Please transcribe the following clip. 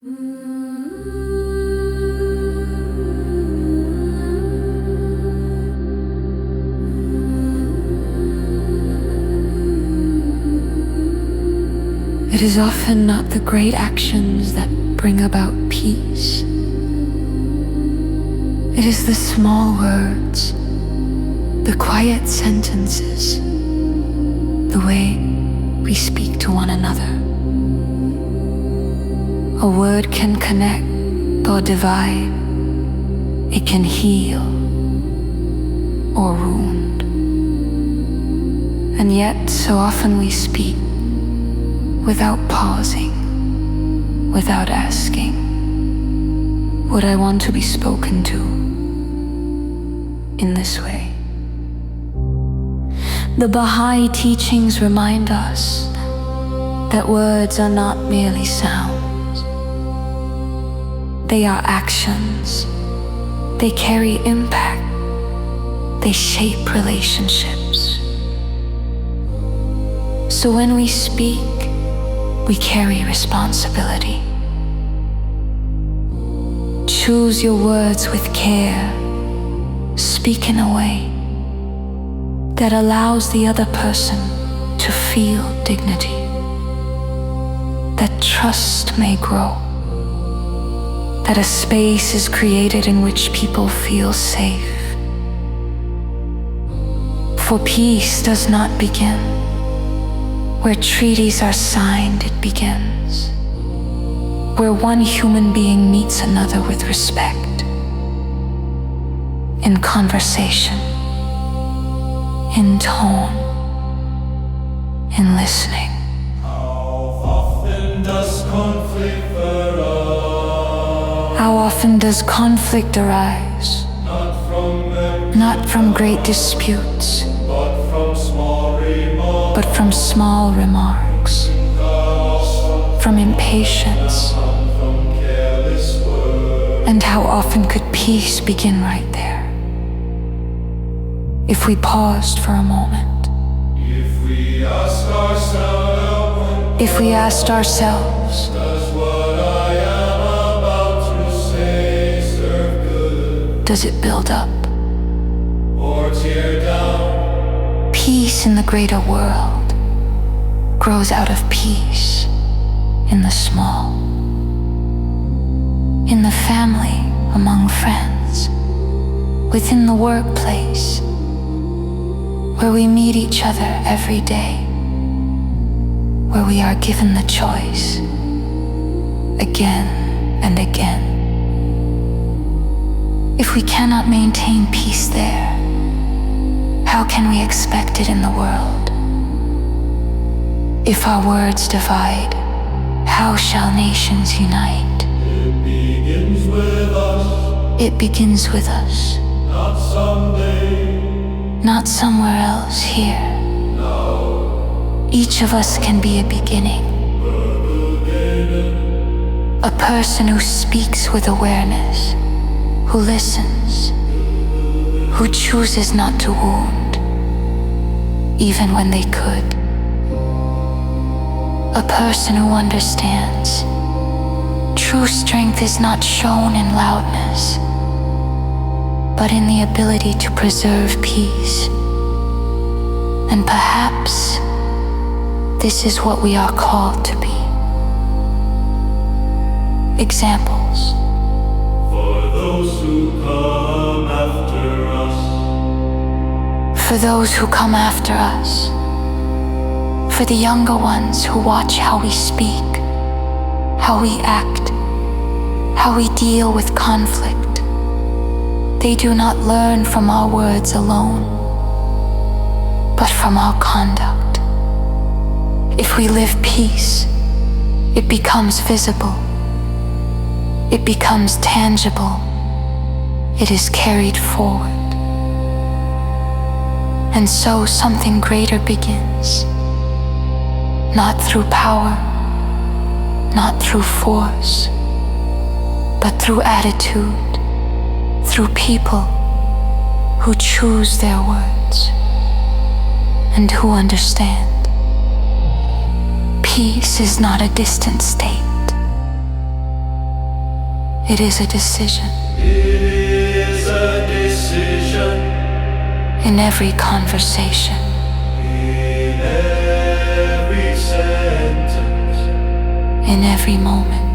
It is often not the great actions that bring about peace. It is the small words, the quiet sentences, the way we speak to one another. A word can connect or divide. It can heal or wound. And yet, so often we speak without pausing, without asking, would I want to be spoken to in this way? The Bahá'í teachings remind us that words are not merely sounds. They are actions. They carry impact. They shape relationships. So when we speak, we carry responsibility. Choose your words with care. Speak in a way that allows the other person to feel dignity, that trust may grow, that a space is created in which people feel safe. For peace does not begin where treaties are signed. It begins where one human being meets another with respect, in conversation, in tone, in listening. How often does conflict arise? How often does conflict arise? Not from great disputes, but from small remarks, from impatience. And how often could peace begin right there? If we paused for a moment, If we asked ourselves, does what I am about to say serve good does it build up? or tear down? Peace in the greater world grows out of peace in the small. In the family, among friends, within the workplace, where we meet each other every day, where we are given the choice again and again. If we cannot maintain peace there, how can we expect it in the world? If our words divide, how shall nations unite? It begins with us, It begins with us, not someday, not somewhere else, here. now. Each of us can be a beginning, a person who speaks with awareness, who listens, who chooses not to wound, even when they could. A person who understands true strength is not shown in loudness, but in the ability to preserve peace. And perhaps this is what we are called to be. Examples. For those who come after us, For those who come after us. For the younger ones who watch how we speak, how we act, how we deal with conflict. They do not learn from our words alone, but from our conduct. If we live peace, it becomes visible. It becomes tangible. It is carried forward. And so something greater begins, not through power, not through force, but through attitude, through people who choose their words and who understand. Peace is not a distant state. It is a decision. It is a decision. In every conversation. In every sentence. In every moment.